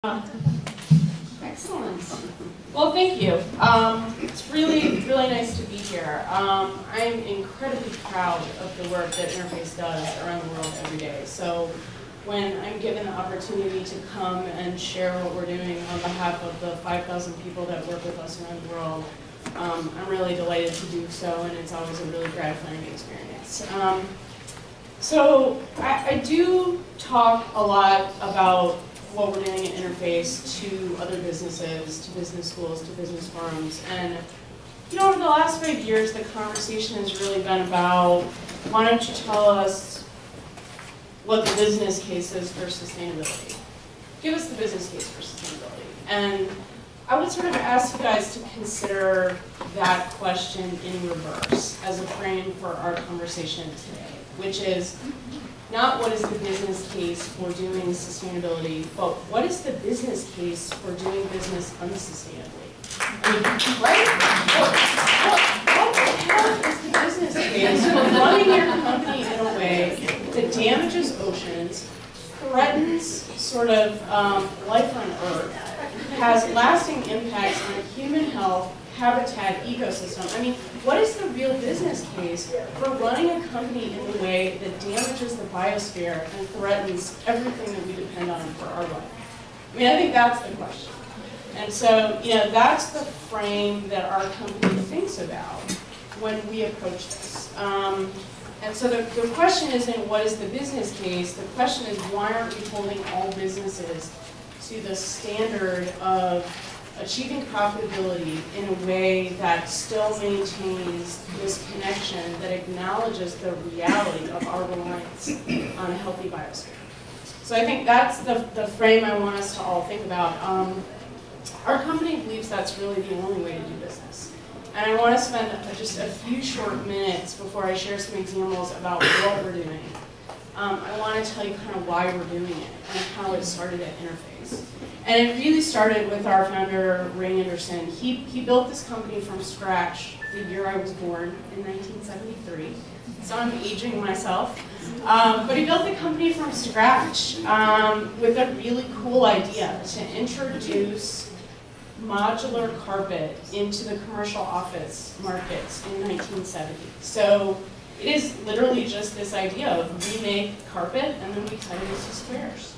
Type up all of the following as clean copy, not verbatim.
Excellent. Well, thank you. It's really nice to be here. I'm incredibly proud of the work that Interface does around the world every day. So when I'm given the opportunity to come and share what we're doing on behalf of the 5,000 people that work with us around the world, I'm really delighted to do so, and it's always a really gratifying experience. So I do talk a lot about what we're doing at Interface to other businesses, to business schools, to business forums. And over the last 5 years, the conversation has really been about, why don't you tell us what the business case is for sustainability? Give us the business case for sustainability. And I would sort of ask you guys to consider that question in reverse as a frame for our conversation today, which is not what is the business case for doing sustainability, but what is the business case for doing business unsustainably? I mean, right? What the hell is the business case for running your company in a way that damages oceans, threatens sort of life on Earth, has lasting impacts on human health, habitat, ecosystem? I mean, what is the real business case for running a company in a way that damages the biosphere and threatens everything that we depend on for our life? I mean, I think that's the question. And so, that's the frame that our company thinks about when we approach this. And so the question isn't what is the business case, the question is why aren't we holding all businesses to the standard of achieving profitability in a way that still maintains this connection that acknowledges the reality of our reliance on a healthy biosphere. So I think that's the frame I want us to all think about. Our company believes that's really the only way to do business. And I want to spend just a few short minutes before I share some examples about what we're doing. I want to tell you kind of why we're doing it and how it started at Interface. And it really started with our founder, Ray Anderson. He built this company from scratch the year I was born in 1973. So I'm aging myself. But he built the company from scratch with a really cool idea to introduce modular carpet into the commercial office markets in 1970. So it is literally just this idea of we make carpet and then we cut it into squares.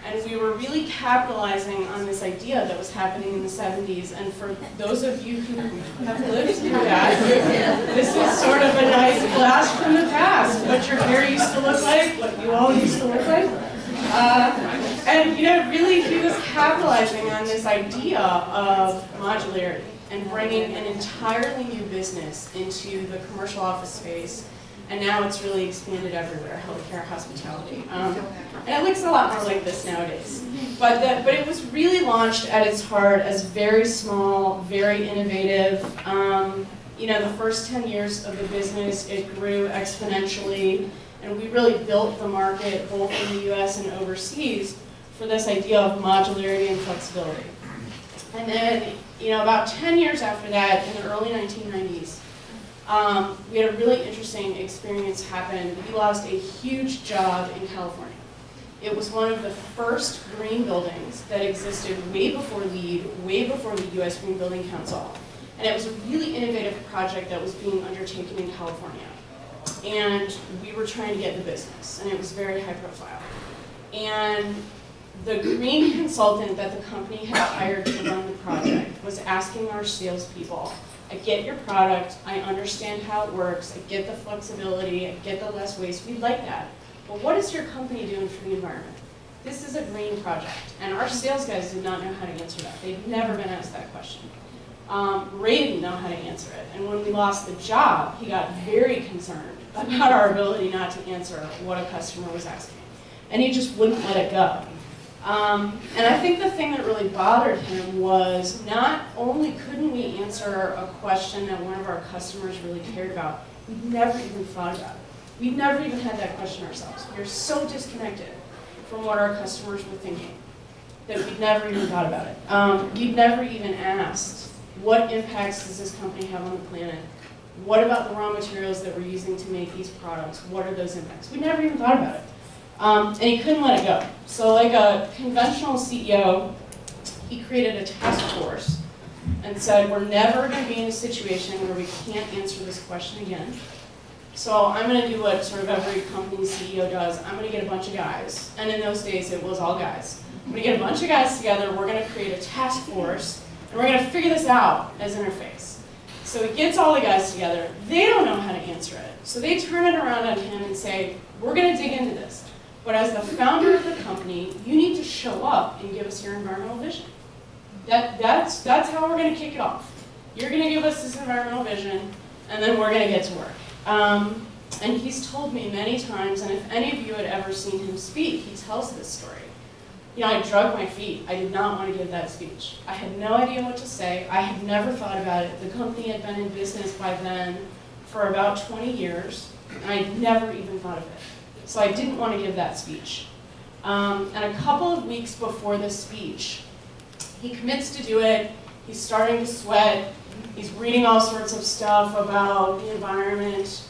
And we were really capitalizing on this idea that was happening in the 70s. And for those of you who have lived through that, this is sort of a nice blast from the past. What your hair used to look like, what you all used to look like. And really he was capitalizing on this idea of modularity and bringing an entirely new business into the commercial office space. And now it's really expanded everywhere, healthcare, hospitality. And it looks a lot more like this nowadays. But it was really launched at its heart as very small, very innovative. The first 10 years of the business, it grew exponentially. And we really built the market, both in the US and overseas, for this idea of modularity and flexibility. And then, about 10 years after that, in the early 1990s, we had a really interesting experience happen. We lost a huge job in California. It was one of the first green buildings that existed way before LEED, way before the US Green Building Council. And it was a really innovative project that was being undertaken in California. And we were trying to get the business, and it was very high profile. And the green consultant that the company had hired to run the project was asking our salespeople, I get your product, I understand how it works, I get the flexibility, I get the less waste, we like that. But what is your company doing for the environment? This is a green project. And our sales guys did not know how to answer that. They'd never been asked that question. Ray didn't know how to answer it. And when we lost the job, he got very concerned about our ability not to answer what a customer was asking. And he just wouldn't let it go. And I think the thing that really bothered him was not only couldn't we answer a question that one of our customers really cared about, we'd never even thought about it. We'd never even had that question ourselves. We were so disconnected from what our customers were thinking that we'd never even thought about it. We'd never even asked, what impacts does this company have on the planet? What about the raw materials that we're using to make these products? What are those impacts? We never even thought about it. And he couldn't let it go. So like a conventional CEO he created a task force and said, we're never going to be in a situation where we can't answer this question again. So I'm going to do what sort of every company CEO does. I'm going to get a bunch of guys, and in those days it was all guys. I'm going to get a bunch of guys together, we're going to create a task force, and we're going to figure this out as interface. So he gets all the guys together, they don't know how to answer it. So they turn it around on him and say, we're going to dig into this. But as the founder of the company, you need to show up and give us your environmental vision. That's how we're going to kick it off. You're going to give us this environmental vision, and then we're going to get to work. And he's told me many times, and if any of you had ever seen him speak, he tells this story. You know, I drug my feet. I did not want to give that speech. I had no idea what to say. I had never thought about it. The company had been in business by then for about 20 years, and I never even thought of it. So I didn't want to give that speech. And a couple of weeks before the speech, he commits to do it. He's starting to sweat. He's reading all sorts of stuff about the environment.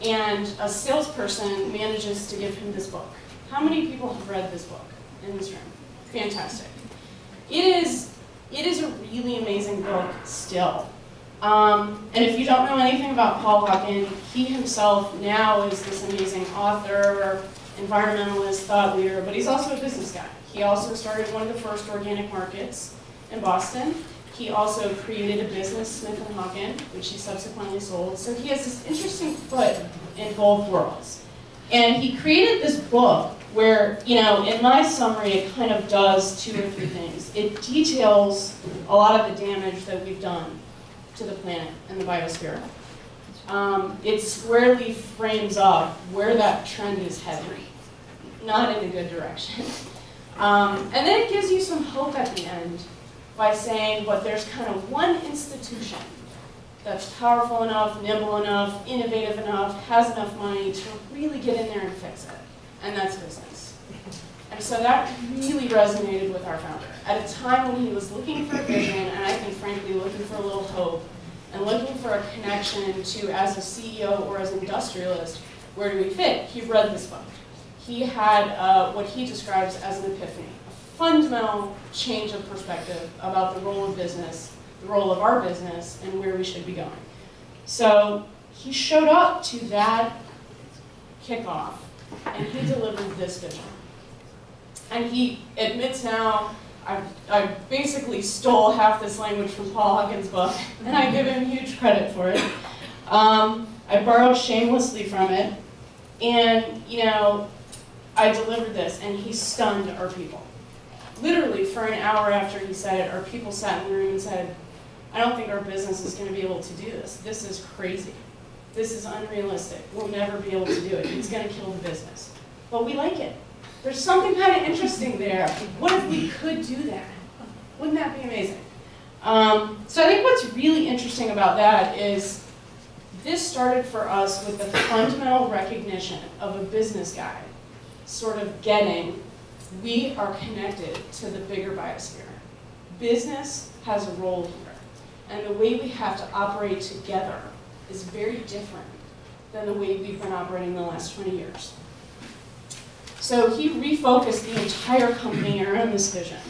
And a salesperson manages to give him this book. How many people have read this book in this room? Fantastic. It is a really amazing book still. And if you don't know anything about Paul Hawken, he himself now is this amazing author, environmentalist, thought leader, but he's also a business guy. He also started one of the first organic markets in Boston. He also created a business, Smith & Hawken, which he subsequently sold. So he has this interesting foot in both worlds. And he created this book where, you know, in my summary, it kind of does 2 or 3 things. It details a lot of the damage that we've done to the planet and the biosphere. It squarely frames up where that trend is heading, not in a good direction. And then it gives you some hope at the end by saying, but there's kind of one institution that's powerful enough, nimble enough, innovative enough, has enough money to really get in there and fix it, and that's business. And so that really resonated with our founder. At a time when he was looking for a vision, and I think frankly looking for a little hope, and looking for a connection to, as a CEO or as an industrialist, where do we fit? He read this book. He had what he describes as an epiphany, a fundamental change of perspective about the role of business, the role of our business, and where we should be going. So he showed up to that kickoff, and he delivered this vision. And he admits now, I basically stole half this language from Paul Hawken's book, and I give him huge credit for it. I borrowed shamelessly from it, and you know, I delivered this, and he stunned our people. Literally, for an hour after he said it, our people sat in the room and said, I don't think our business is going to be able to do this. This is crazy. This is unrealistic. We'll never be able to do it. It's going to kill the business. But we like it. There's something kind of interesting there. What if we could do that? Wouldn't that be amazing? So I think what's really interesting about that is this started for us with the fundamental recognition of a business guy sort of getting, we are connected to the bigger biosphere. Business has a role here. And the way we have to operate together is very different than the way we've been operating the last 20 years. So he refocused the entire company around this vision.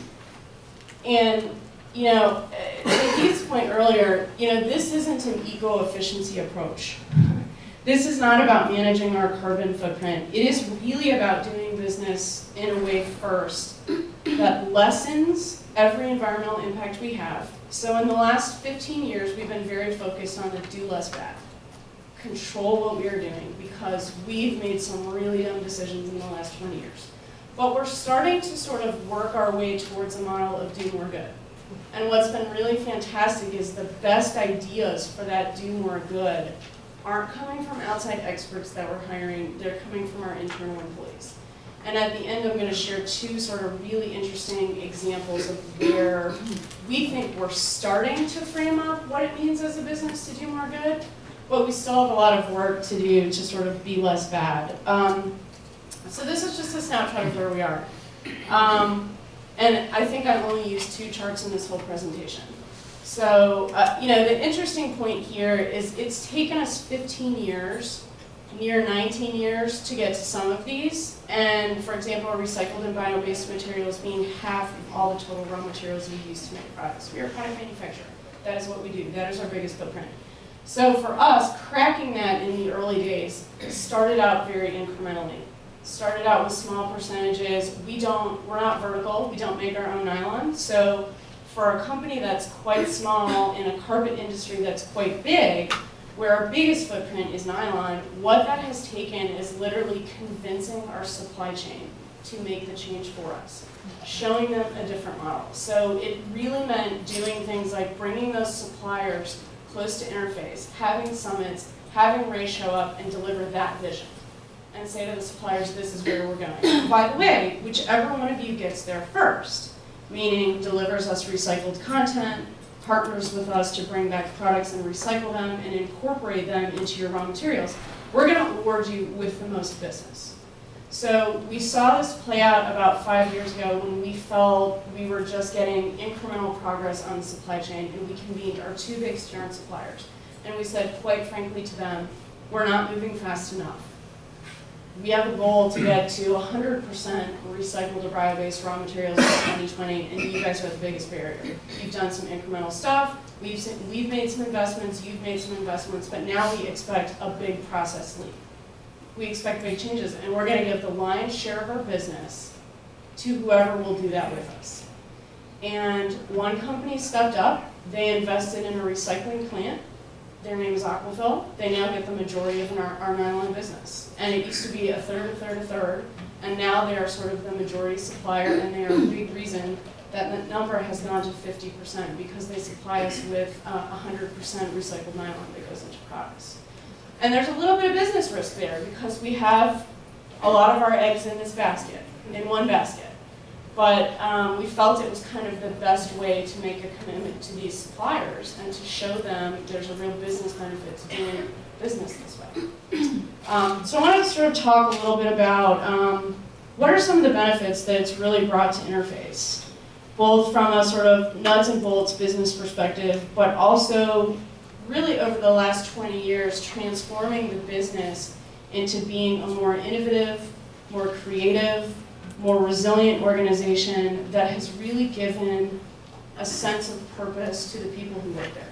And, you know, to Keith's point earlier, you know, this isn't an eco-efficiency approach. This is not about managing our carbon footprint. It is really about doing business in a way first that lessens every environmental impact we have. So in the last 15 years, we've been very focused on the do less bad. Control what we are doing, because we've made some really dumb decisions in the last 20 years. But we're starting to sort of work our way towards a model of do more good. And what's been really fantastic is the best ideas for that do more good aren't coming from outside experts that we're hiring, they're coming from our internal employees. And at the end, I'm going to share 2 sort of really interesting examples of where we think we're starting to frame up what it means as a business to do more good, but we still have a lot of work to do to sort of be less bad. So this is just a snapshot of where we are. And I think I've only used 2 charts in this whole presentation. So, you know, the interesting point here is it's taken us 15 years near 19 years to get to some of these. And for example, recycled and bio-based materials being half of all the total raw materials we use to make products. We are a product manufacturer. That is what we do. That is our biggest footprint. So for us, cracking that in the early days started out very incrementally. Started out with small percentages. We're not vertical. We don't make our own nylon. So for a company that's quite small in a carpet industry that's quite big, where our biggest footprint is nylon, what that has taken is literally convincing our supply chain to make the change for us, showing them a different model. So it really meant doing things like bringing those suppliers close to interface, having summits, having Ray show up and deliver that vision, and say to the suppliers, this is where we're going. And by the way, whichever one of you gets there first, meaning delivers us recycled content, partners with us to bring back products and recycle them and incorporate them into your raw materials, we're going to reward you with the most business. So we saw this play out about 5 years ago when we felt we were just getting incremental progress on the supply chain, and we convened our two big steering suppliers. And we said, quite frankly to them, we're not moving fast enough. We have a goal to get to 100% recycled or bio-based raw materials in 2020, and you guys are the biggest barrier. You've done some incremental stuff, we've made some investments, you've made some investments, but now we expect a big process leap. We expect big changes, and we're going to give the lion's share of our business to whoever will do that with us. And one company stepped up, they invested in a recycling plant. Their name is Aquafil. They now get the majority of our nylon business. And it used to be a third, a third, a third, and now they are sort of the majority supplier, and they are a big reason that the number has gone to 50% because they supply us with 100% recycled nylon that goes into products. And there's a little bit of business risk there because we have a lot of our eggs in this basket, in one basket. But we felt it was kind of the best way to make a commitment to these suppliers and to show them there's a real business benefit to doing business this way. So I want to sort of talk a little bit about what are some of the benefits that it's really brought to Interface, both from a sort of nuts and bolts business perspective, but also really over the last 20 years transforming the business into being a more innovative, more creative, more resilient organization that has really given a sense of purpose to the people who work there.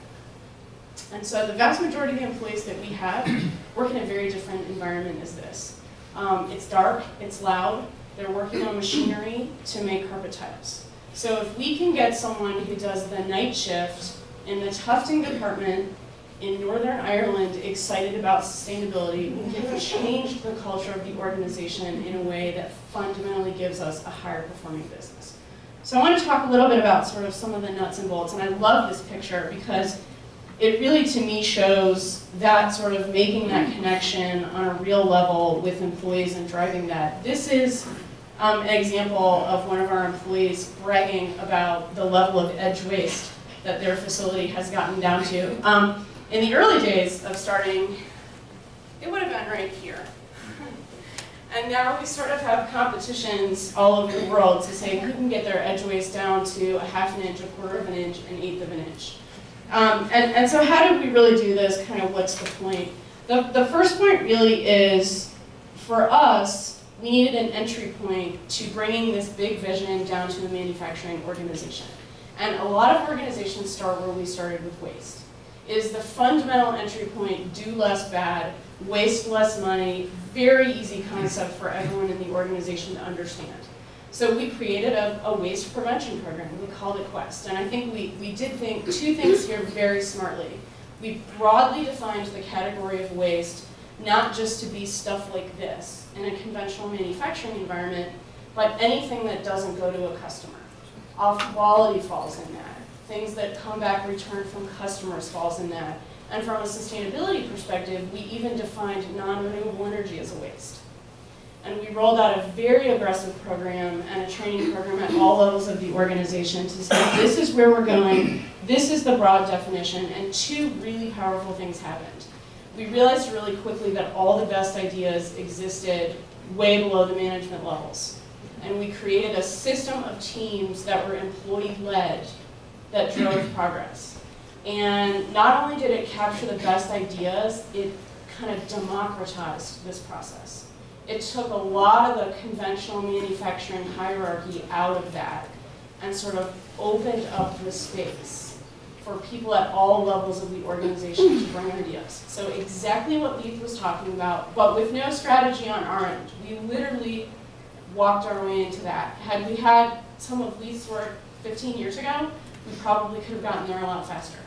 And so the vast majority of the employees that we have work in a very different environment as this. It's dark, it's loud, they're working on machinery to make carpet tiles. So if we can get someone who does the night shift in the tufting department in Northern Ireland excited about sustainability, we can change the culture of the organization in a way that fundamentally gives us a higher performing business. So I want to talk a little bit about sort of some of the nuts and bolts, and I love this picture because it really to me shows that sort of making that connection on a real level with employees and driving that. This is an example of one of our employees bragging about the level of edge waste that their facility has gotten down to. In the early days of starting, it would have been right here. And now we sort of have competitions all over the world to say who can get their edge waste down to a half an inch, a quarter of an inch, an eighth of an inch. And so how do we really do this? Kind of what's the point? The first point really is, for us, we needed an entry point to bringing this big vision down to a manufacturing organization. And a lot of organizations start where we started with waste. Is the fundamental entry point, do less bad, waste less money, very easy concept for everyone in the organization to understand. So we created a waste prevention program. We called it Quest. And I think we did two things here very smartly. We broadly defined the category of waste, not just to be stuff like this in a conventional manufacturing environment, but anything that doesn't go to a customer. Off-quality falls in that. Things that come back returned from customers falls in that. And from a sustainability perspective, we even defined non-renewable energy as a waste. And we rolled out a very aggressive program and a training program at all levels of the organization to say, this is where we're going, this is the broad definition, and two really powerful things happened. We realized really quickly that all the best ideas existed way below the management levels. And we created a system of teams that were employee-led that drove progress. And not only did it capture the best ideas, it kind of democratized this process. It took a lot of the conventional manufacturing hierarchy out of that and sort of opened up the space for people at all levels of the organization to bring ideas. So exactly what Leith was talking about, but with no strategy on our end. We literally walked our way into that. Had we had some of Leith's work 15 years ago, we probably could have gotten there a lot faster.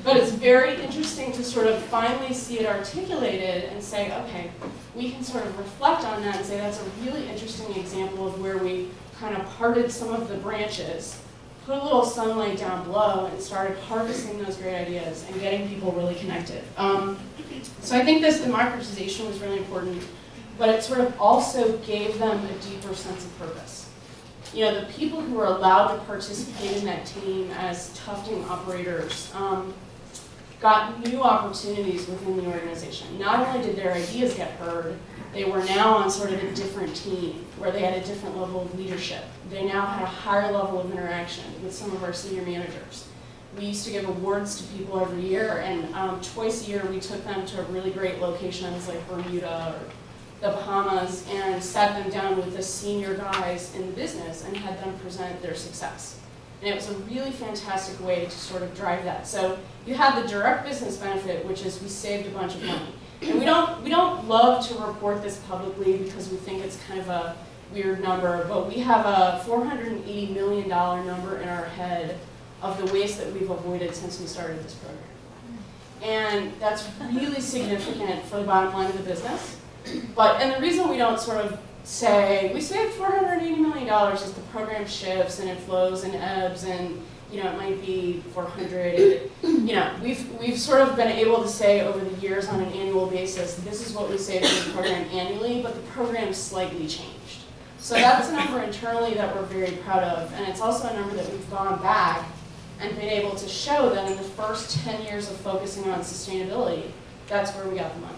But it's very interesting to sort of finally see it articulated and say, okay, we can sort of reflect on that and say that's a really interesting example of where we kind of parted some of the branches, put a little sunlight down below, and started harvesting those great ideas and getting people really connected. So I think this democratization was really important, but it sort of also gave them a deeper sense of purpose. You know, the people who were allowed to participate in that team as tufting operators got new opportunities within the organization. Not only did their ideas get heard, they were now on sort of a different team where they had a different level of leadership. They now had a higher level of interaction with some of our senior managers. We used to give awards to people every year, and twice a year we took them to really great locations like Bermuda or the Bahamas and sat them down with the senior guys in the business and had them present their success. And it was a really fantastic way to sort of drive that. So you had the direct business benefit, which is we saved a bunch of money. And we don't love to report this publicly because we think it's kind of a weird number, but we have a $480 million number in our head of the waste that we've avoided since we started this program. And that's really significant for the bottom line of the business. And the reason we don't sort of say, we saved $480 million is the program shifts and it flows and ebbs and, you know, it might be 400. You know, we've sort of been able to say over the years on an annual basis, this is what we saved in the program annually, but the program slightly changed. So that's a number internally that we're very proud of, and it's also a number that we've gone back and been able to show that in the first 10 years of focusing on sustainability, that's where we got the money.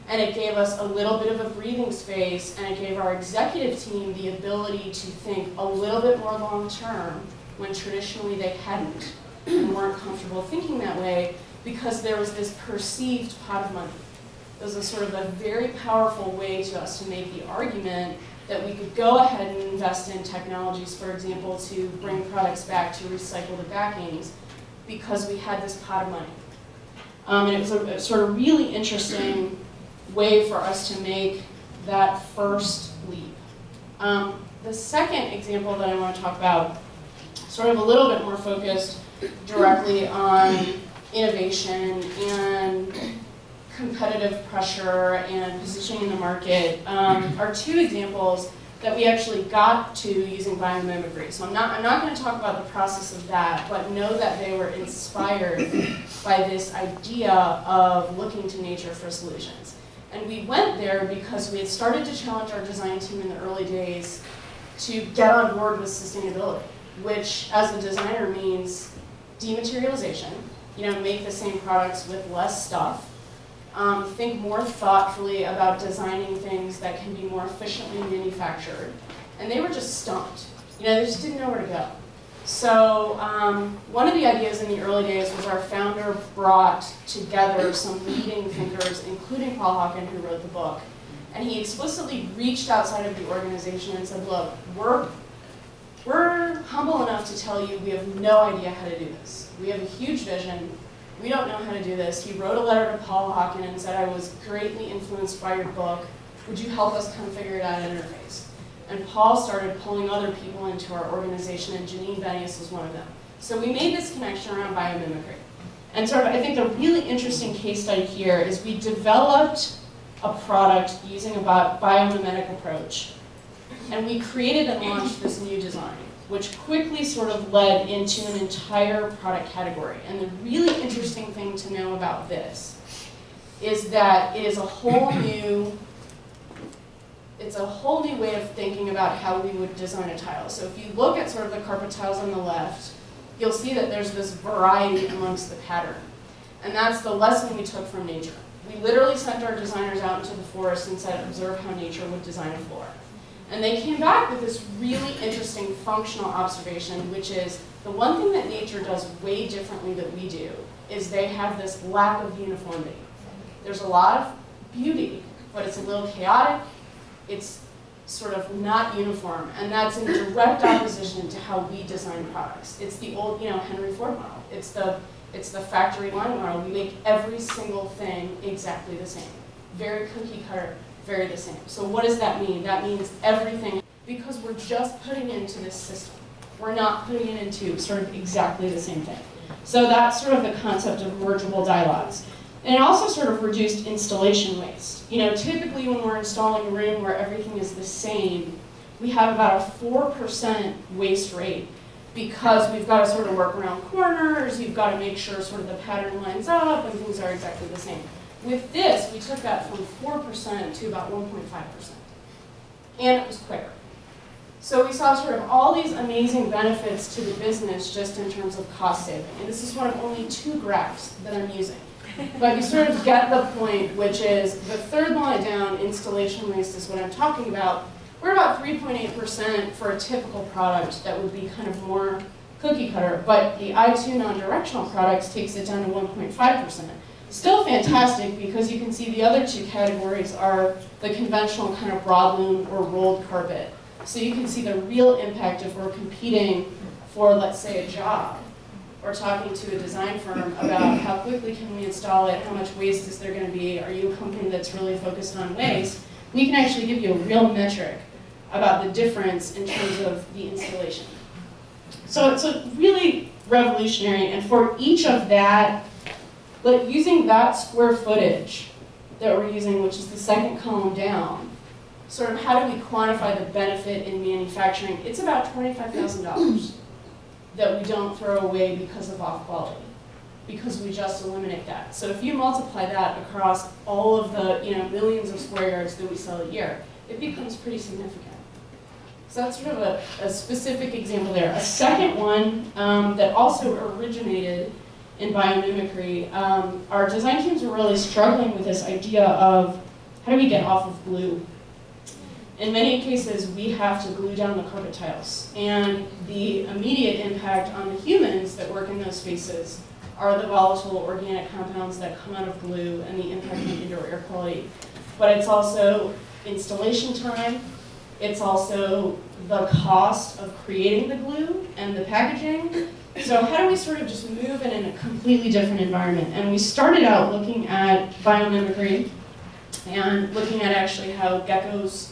And it gave us a little bit of a breathing space, and it gave our executive team the ability to think a little bit more long-term when traditionally they hadn't and weren't comfortable thinking that way because there was this perceived pot of money. It was a sort of a very powerful way to us to make the argument that we could go ahead and invest in technologies, for example, to bring products back, to recycle the backings, because we had this pot of money. And it was a sort of really interesting way for us to make that first leap. The second example that I want to talk about, sort of a little bit more focused directly on innovation and competitive pressure and positioning in the market, are two examples that we actually got to using biomimicry. So I'm not going to talk about the process of that, but know that they were inspired by this idea of looking to nature for solutions. And we went there because we had started to challenge our design team in the early days to get on board with sustainability, which as a designer means dematerialization, you know, make the same products with less stuff, think more thoughtfully about designing things that can be more efficiently manufactured. And they were just stumped. You know, they just didn't know where to go. So one of the ideas in the early days was our founder brought together some leading thinkers, including Paul Hawken, who wrote the book. And he explicitly reached outside of the organization and said, look, we're humble enough to tell you we have no idea how to do this. We have a huge vision. We don't know how to do this. He wrote a letter to Paul Hawken and said, I was greatly influenced by your book. Would you help us kind of figure it out at Interface? And Paul started pulling other people into our organization, and Janine Benius was one of them. So we made this connection around biomimicry. And sort of, I think the really interesting case study here is we developed a product using a biomimetic approach. And we created and launched this new design, which quickly sort of led into an entire product category. And the really interesting thing to know about this is that it is a whole new way of thinking about how we would design a tile. So if you look at sort of the carpet tiles on the left, you'll see that there's this variety amongst the pattern. And that's the lesson we took from nature. We literally sent our designers out into the forest and said, observe how nature would design a floor. And they came back with this really interesting functional observation, which is the one thing that nature does way differently than we do is they have this lack of uniformity. There's a lot of beauty, but it's a little chaotic. It's sort of not uniform, and that's in direct opposition to how we design products. It's the old, Henry Ford model. It's the factory line model. We make every single thing exactly the same. Very cookie cutter, very the same. So what does that mean? That means everything, because we're just putting it into this system. We're not putting it into sort of exactly the same thing. So that's sort of the concept of mergeable dialogues. And it also sort of reduced installation waste. Typically when we're installing a room where everything is the same, we have about a 4% waste rate because we've got to sort of work around corners, you've got to make sure sort of the pattern lines up and things are exactly the same. With this, we took that from 4% to about 1.5%. And it was quicker. So we saw sort of all these amazing benefits to the business just in terms of cost saving. And this is one of only 2 graphs that I'm using. But you sort of get the point, which is the third line down, installation waste is what I'm talking about. We're about 3.8% for a typical product that would be kind of more cookie cutter, but the I2 non-directional products takes it down to 1.5%. Still fantastic because you can see the other 2 categories are the conventional kind of broadloom or rolled carpet. So you can see the real impact if we're competing for, let's say, a job, or talking to a design firm about how quickly can we install it, how much waste is there going to be, are you a company that's really focused on waste, we can actually give you a real metric about the difference in terms of the installation. So it's a really revolutionary, and for each of that, using that square footage that we're using, which is the second column down, sort of how do we quantify the benefit in manufacturing? It's about $25,000 that we don't throw away because of off quality, because we just eliminate that. So if you multiply that across all of the millions of square yards that we sell a year, it becomes pretty significant. So that's sort of a specific example there. A second one that also originated in biomimicry, our design teams were really struggling with this idea of how do we get off of glue? In many cases, we have to glue down the carpet tiles. And the immediate impact on the humans that work in those spaces are the volatile organic compounds that come out of glue and the impact on indoor air quality. But it's also installation time. It's also the cost of creating the glue and the packaging. So how do we sort of just move in a completely different environment? And we started out looking at biomimicry and looking at actually how geckos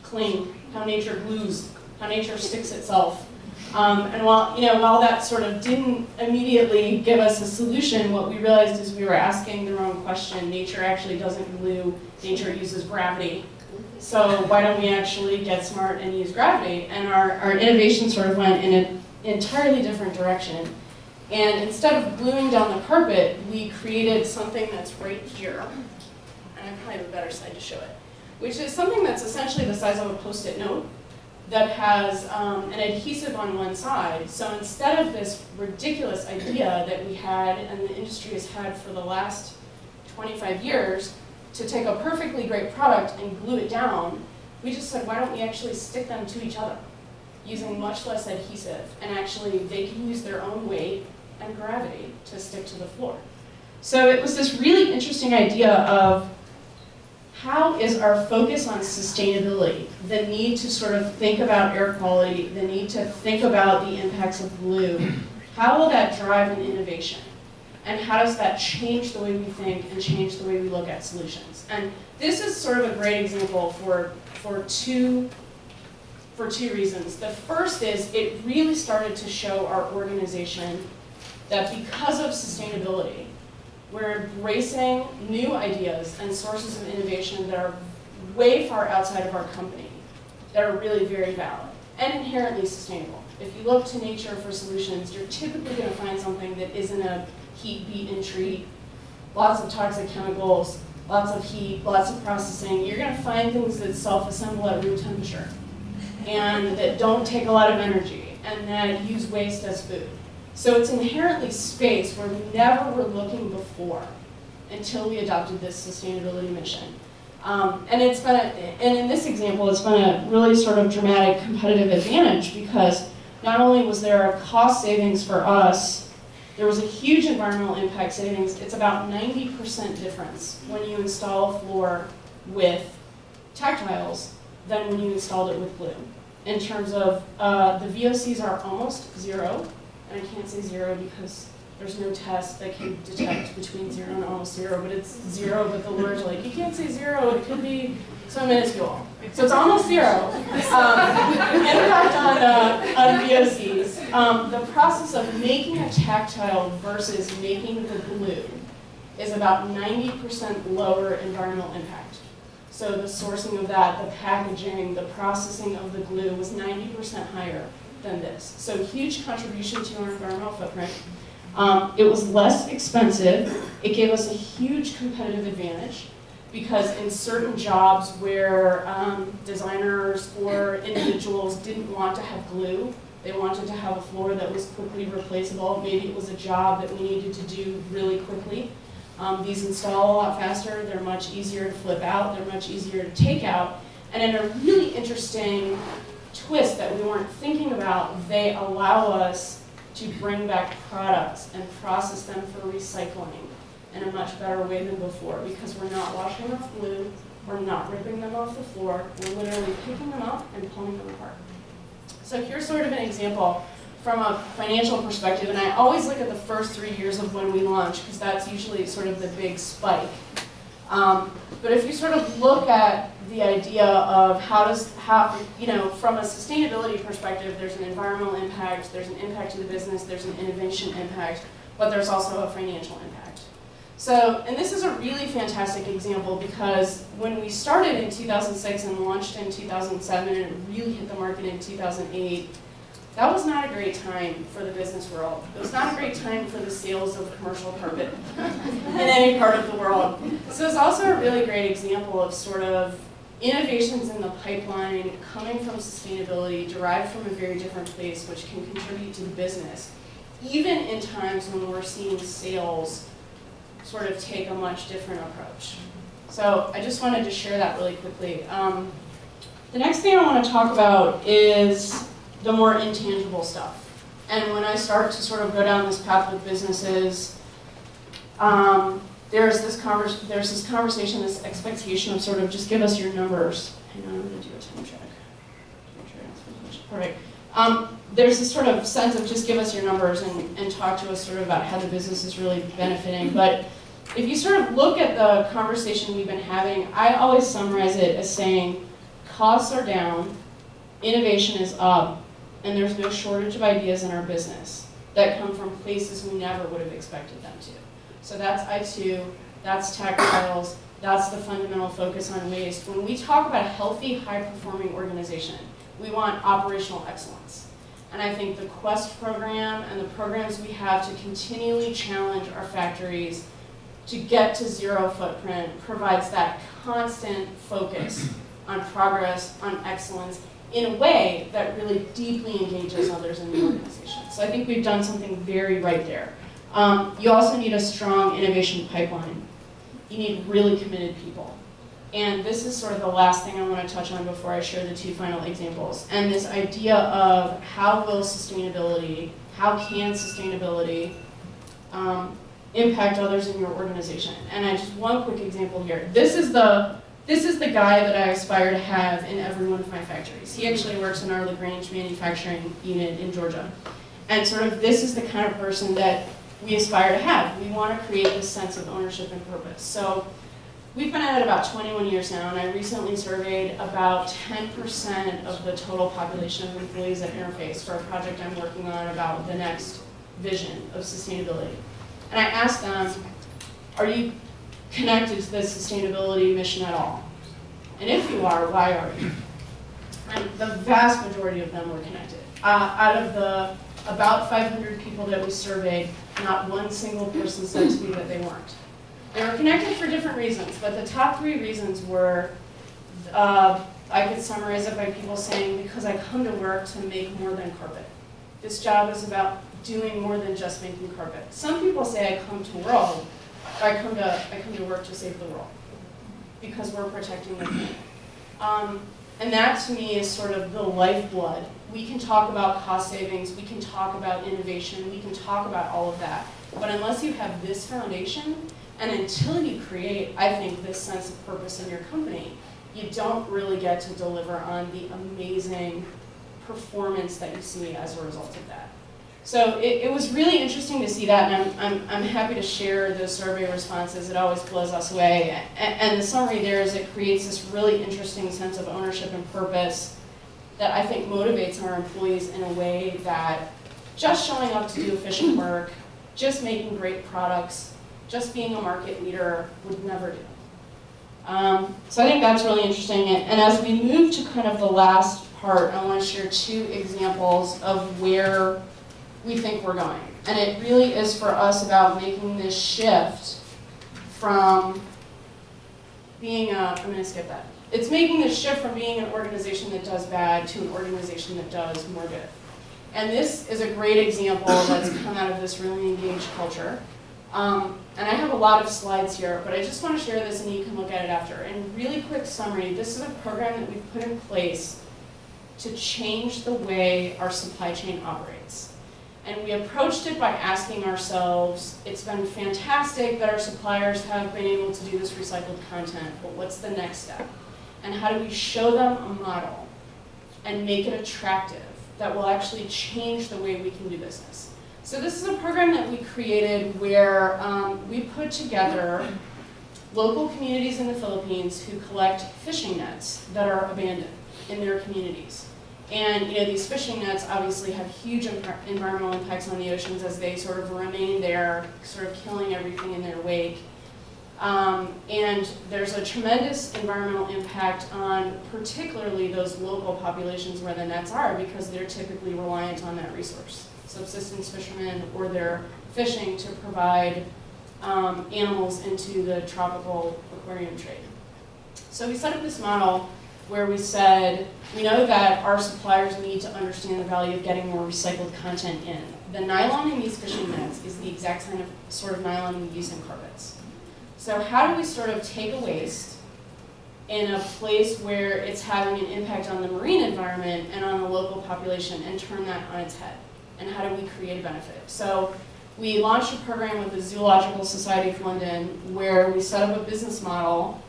cling, how nature glues, how nature sticks itself. And while that sort of didn't immediately give us a solution, what we realized is we were asking the wrong question. Nature actually doesn't glue, nature uses gravity. So why don't we actually get smart and use gravity? And our innovation sort of went in an entirely different direction. And instead of gluing down the carpet, we created something that's right here. And I probably have a better slide to show it, which is something that's essentially the size of a Post-it note that has an adhesive on one side. So instead of this ridiculous idea that we had and the industry has had for the last 25 years to take a perfectly great product and glue it down, we just said, why don't we actually stick them to each other using much less adhesive, and actually they can use their own weight and gravity to stick to the floor. So it was this really interesting idea of how is our focus on sustainability, the need to sort of think about air quality, the need to think about the impacts of glue, how will that drive an innovation? And how does that change the way we think and change the way we look at solutions? And this is sort of a great example for two reasons. The first is it really started to show our organization that because of sustainability, we're embracing new ideas and sources of innovation that are way far outside of our company, that are really very valid and inherently sustainable. If you look to nature for solutions, you're typically going to find something that isn't a heat, beat, and treat, lots of toxic chemicals, lots of heat, lots of processing. You're going to find things that self-assemble at room temperature and that don't take a lot of energy and that use waste as food. So it's inherently space where we never were looking before until we adopted this sustainability mission. And in this example, it's been a really sort of dramatic competitive advantage because not only was there a cost savings for us There was a huge environmental impact savings. It's about 90% difference when you install a floor with tactiles than when you installed it with glue. In terms of, the VOCs are almost zero, and I can't say zero because there's no test that can detect between 0 and almost 0, but it's 0, but the lawyers are like, you can't say 0, it could be so minuscule. So it's almost 0. Impact on VOCs. The process of making a tactile versus making the glue is about 90% lower environmental impact. So the sourcing of that, the packaging, the processing of the glue was 90% higher than this. So huge contribution to our environmental footprint. It was less expensive. It gave us a huge competitive advantage because in certain jobs where designers or individuals didn't want to have glue, they wanted to have a floor that was quickly replaceable. Maybe it was a job that we needed to do really quickly. These install a lot faster. They're much easier to flip out. They're much easier to take out. And in a really interesting twist that we weren't thinking about, they allow us to bring back products and process them for recycling in a much better way than before because we're not washing off glue, we're not ripping them off the floor, we're literally picking them up and pulling them apart. So here's sort of an example from a financial perspective, and I always look at the first 3 years of when we launch because that's usually sort of the big spike. But if you sort of look at the idea of from a sustainability perspective, there's an environmental impact, there's an impact to the business, there's an innovation impact, but there's also a financial impact. So, and this is a really fantastic example because when we started in 2006 and launched in 2007 and it really hit the market in 2008, that was not a great time for the business world. It was not a great time for the sales of commercial carpet in any part of the world. So it's also a really great example of sort of innovations in the pipeline coming from sustainability, derived from a very different place, which can contribute to the business, even in times when we're seeing sales sort of take a much different approach. So I just wanted to share that really quickly. The next thing I want to talk about is the more intangible stuff. And when I start to sort of go down this path with businesses, there's this conversation, this expectation of sort of just give us your numbers. Hang on, I'm going to do a time check. Perfect. There's this sort of sense of just give us your numbers and talk to us sort of about how the business is really benefiting. But if you sort of look at the conversation we've been having, I always summarize it as saying costs are down, innovation is up, and there's no shortage of ideas in our business that come from places we never would have expected them to. So that's I2, that's tactiles, that's the fundamental focus on waste. When we talk about a healthy, high-performing organization, we want operational excellence. And I think the Quest program and the programs we have to continually challenge our factories to get to zero footprint provides that constant focus on progress, on excellence, in a way that really deeply engages others in the organization. So I think we've done something very right there. You also need a strong innovation pipeline. You need really committed people. And this is sort of the last thing I want to touch on before I share the two final examples. And this idea of how can sustainability impact others in your organization. And I just one quick example here. This is the guy that I aspire to have in every one of my factories. He actually works in our LaGrange manufacturing unit in Georgia. And sort of this is the kind of person that we aspire to have. We want to create this sense of ownership and purpose. So we've been at it about 21 years now, and I recently surveyed about 10% of the total population of employees at Interface for a project I'm working on about the next vision of sustainability. And I asked them, are you connected to the sustainability mission at all? And if you are, why are you? And the vast majority of them were connected. Out of the about 500 people that we surveyed, not one single person said to me that they weren't. They were connected for different reasons, but the top 3 reasons were, I could summarize it by people saying, because I come to work to make more than carpet. This job is about doing more than just making carpet. Some people say I come to work to save the world, because we're protecting the planet. And that to me is sort of the lifeblood. We can talk about cost savings, we can talk about innovation, we can talk about all of that. But unless you have this foundation, and until you create, I think, this sense of purpose in your company, you don't really get to deliver on the amazing performance that you see as a result of that. So it was really interesting to see that, and I'm happy to share those survey responses. It always blows us away. And the summary there is it creates this really interesting sense of ownership and purpose that I think motivates our employees in a way that just showing up to do efficient work, just making great products, just being a market leader would never do. So I think that's really interesting. And as we move to kind of the last part, I want to share 2 examples of where we think we're going. And it really is for us about making this shift from being I'm going to skip that. It's making this shift from being an organization that does bad to an organization that does more good. And this is a great example that's come out of this really engaged culture. And I have a lot of slides here, but I just want to share this and you can look at it after. In really quick summary, this is a program that we've put in place to change the way our supply chain operates. And we approached it by asking ourselves, it's been fantastic that our suppliers have been able to do this recycled content, but what's the next step? And how do we show them a model and make it attractive that will actually change the way we can do business? So this is a program that we created where we put together local communities in the Philippines who collect fishing nets that are abandoned in their communities. And these fishing nets obviously have huge environmental impacts on the oceans as they sort of remain there, sort of killing everything in their wake. And there's a tremendous environmental impact on particularly those local populations where the nets are, because they're typically reliant on that resource. Subsistence fishermen, or they're fishing to provide animals into the tropical aquarium trade. So we set up this model where we said, we know that our suppliers need to understand the value of getting more recycled content in. The nylon in these fishing nets is the exact sort of nylon we use in carpets. So how do we sort of take a waste in a place where it's having an impact on the marine environment and on the local population and turn that on its head? And how do we create a benefit? So we launched a program with the Zoological Society of London where we set up a business model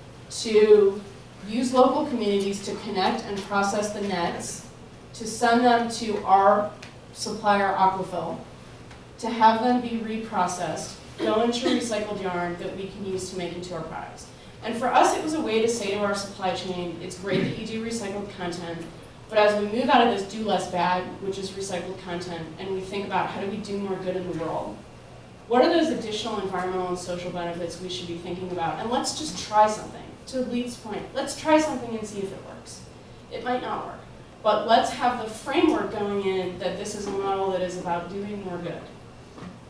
to use local communities to connect and process the nets, to send them to our supplier Aquafil, to have them be reprocessed, go into recycled yarn that we can use to make into our products. And for us, it was a way to say to our supply chain, it's great that you do recycled content, but as we move out of this do less bad, which is recycled content, and we think about how do we do more good in the world, what are those additional environmental and social benefits we should be thinking about? And let's just try something. To Leith's point, let's try something and see if it works. It might not work, but let's have the framework going in that this is a model that is about doing more good.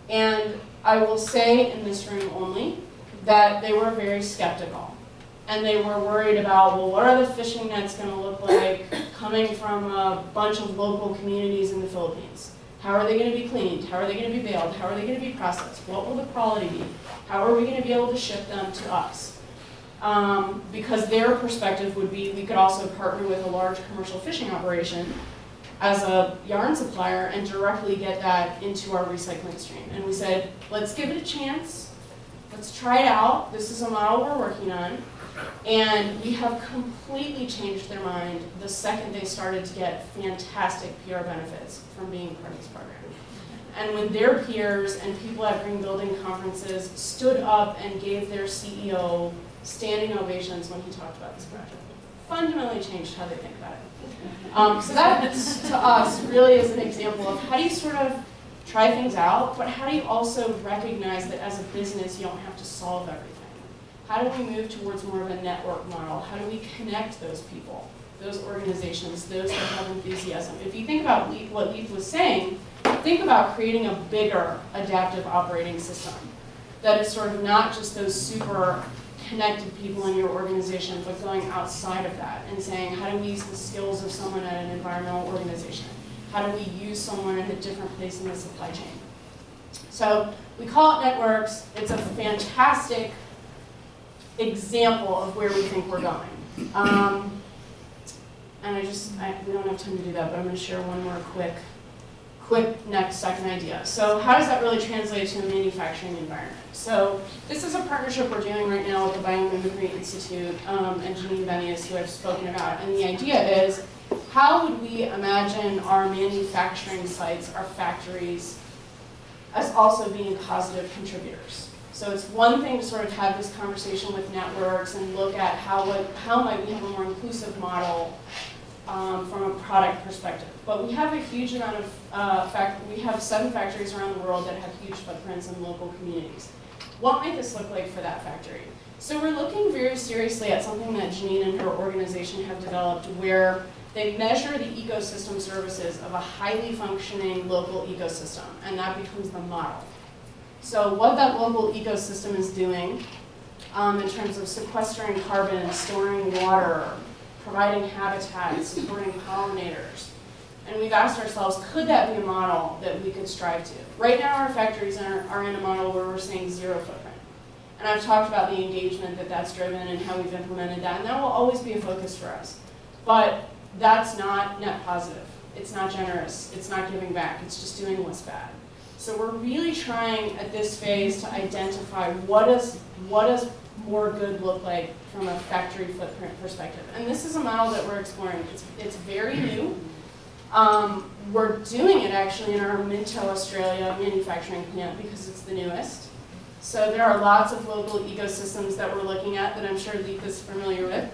And I will say in this room only that they were very skeptical. And they were worried about, well, what are the fishing nets going to look like coming from a bunch of local communities in the Philippines? How are they going to be cleaned? How are they going to be baled? How are they going to be processed? What will the quality be? How are we going to be able to ship them to us? Because their perspective would be, we could also partner with a large commercial fishing operation as a yarn supplier and directly get that into our recycling stream. And we said, let's give it a chance. Let's try it out. This is a model we're working on. And we have completely changed their mind the second they started to get fantastic PR benefits from being part of this program. And when their peers and people at green building conferences stood up and gave their CEO standing ovations when he talked about this project, fundamentally changed how they think about it. So that, to us, really is an example of how do you sort of try things out, but how do you also recognize that as a business you don't have to solve everything? How do we move towards more of a network model? How do we connect those people, those organizations, those that have enthusiasm? If you think about what Leith was saying, think about creating a bigger adaptive operating system that is sort of not just those super connected people in your organization, but going outside of that and saying, how do we use the skills of someone at an environmental organization? How do we use someone in a different place in the supply chain? So we call it networks. It's a fantastic example of where we think we're going. and we don't have time to do that, but I'm going to share one more quick second idea. So how does that really translate to a manufacturing environment? So this is a partnership we're doing right now with the Biomimicry Institute and Janine Benius, who I've spoken about. And the idea is, how would we imagine our manufacturing sites, our factories, as also being positive contributors? So it's one thing to sort of have this conversation with networks and look at how might we have a more inclusive model from a product perspective. But we have a huge amount of, we have 7 factories around the world that have huge footprints in local communities. What might this look like for that factory? So we're looking very seriously at something that Janine and her organization have developed, where they measure the ecosystem services of a highly functioning local ecosystem, and that becomes the model. So what that local ecosystem is doing in terms of sequestering carbon, storing water, providing habitat, supporting pollinators. And we've asked ourselves, could that be a model that we could strive to? Right now our factories are in a model where we're saying 0 footprint. And I've talked about the engagement that's driven and how we've implemented that, and that will always be a focus for us. But that's not net positive. It's not generous. It's not giving back. It's just doing what's bad. So we're really trying at this phase to identify what does more good look like from a factory footprint perspective. And this is a model that we're exploring. It's very new. We're doing it actually in our Minto, Australia manufacturing plant because it's the newest. So there are lots of local ecosystems that we're looking at that I'm sure Leap is familiar with,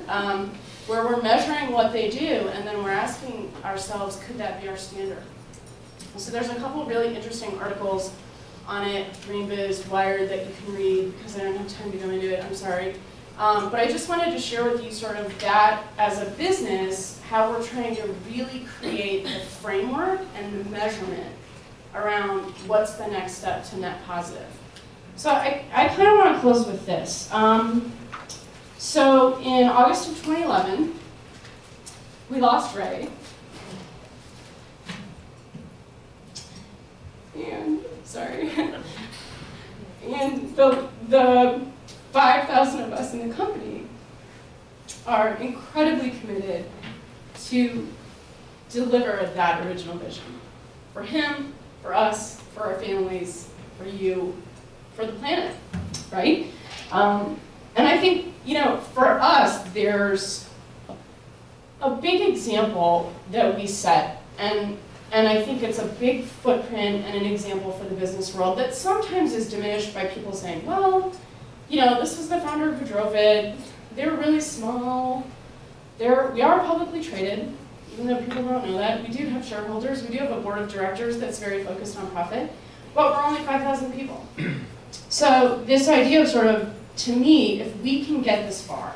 where we're measuring what they do, and then we're asking ourselves, could that be our standard? So there's a couple really interesting articles on it, Greenbiz, Wired, that you can read, because I don't have time to go into it, I'm sorry. But I just wanted to share with you sort of that as a business, how we're trying to really create the framework and the measurement around what's the next step to net positive. So I kind of want to close with this. So in August of 2011, we lost Ray. And, sorry. And the 5,000 of us in the company are incredibly committed to deliver that original vision. For him, for us, for our families, for you, for the planet, right? And I think, you know, for us, there's a big example that we set, and I think it's a big footprint and an example for the business world that sometimes is diminished by people saying, well, you know, this was the founder who drove it, they're really small, we are publicly traded, even though people don't know that. We do have shareholders, we do have a board of directors that's very focused on profit, but we're only 5,000 people. So this idea of sort of, to me, if we can get this far,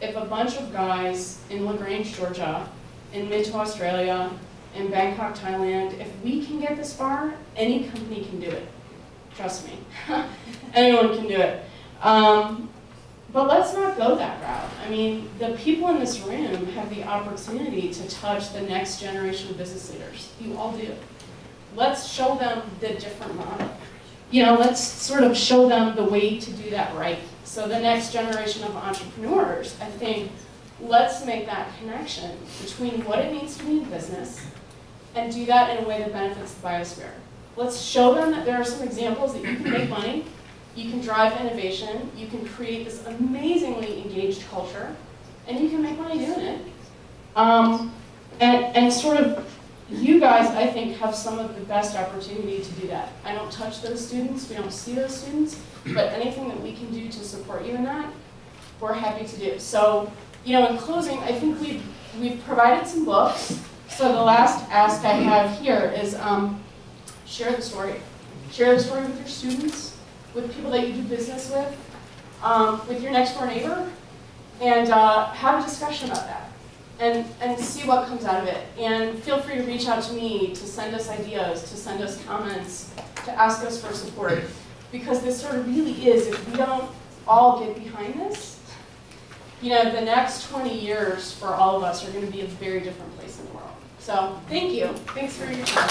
if a bunch of guys in LaGrange, Georgia, in Minto, Australia, in Bangkok, Thailand, if we can get this far, any company can do it. Trust me. Anyone can do it. But let's not go that route. I mean, the people in this room have the opportunity to touch the next generation of business leaders. You all do. Let's show them the different model. You know, let's sort of show them the way to do that right. So the next generation of entrepreneurs, I think, let's make that connection between what it means to be in business and do that in a way that benefits the biosphere. Let's show them that there are some examples that you can make money, you can drive innovation, you can create this amazingly engaged culture, and you can make money doing it. And sort of, you guys, I think, have some of the best opportunity to do that. I don't touch those students, we don't see those students, but anything that we can do to support you in that, we're happy to do. So, you know, in closing, I think we've provided some books. So the last ask I have here is share the story. Share the story with your students, with people that you do business with your next door neighbor, and have a discussion about that. And see what comes out of it. And feel free to reach out to me, to send us ideas, to send us comments, to ask us for support. Because this sort of really is, if we don't all get behind this, you know, the next 20 years for all of us are going to be a very different place in the world. So, thank you. Thanks for your time.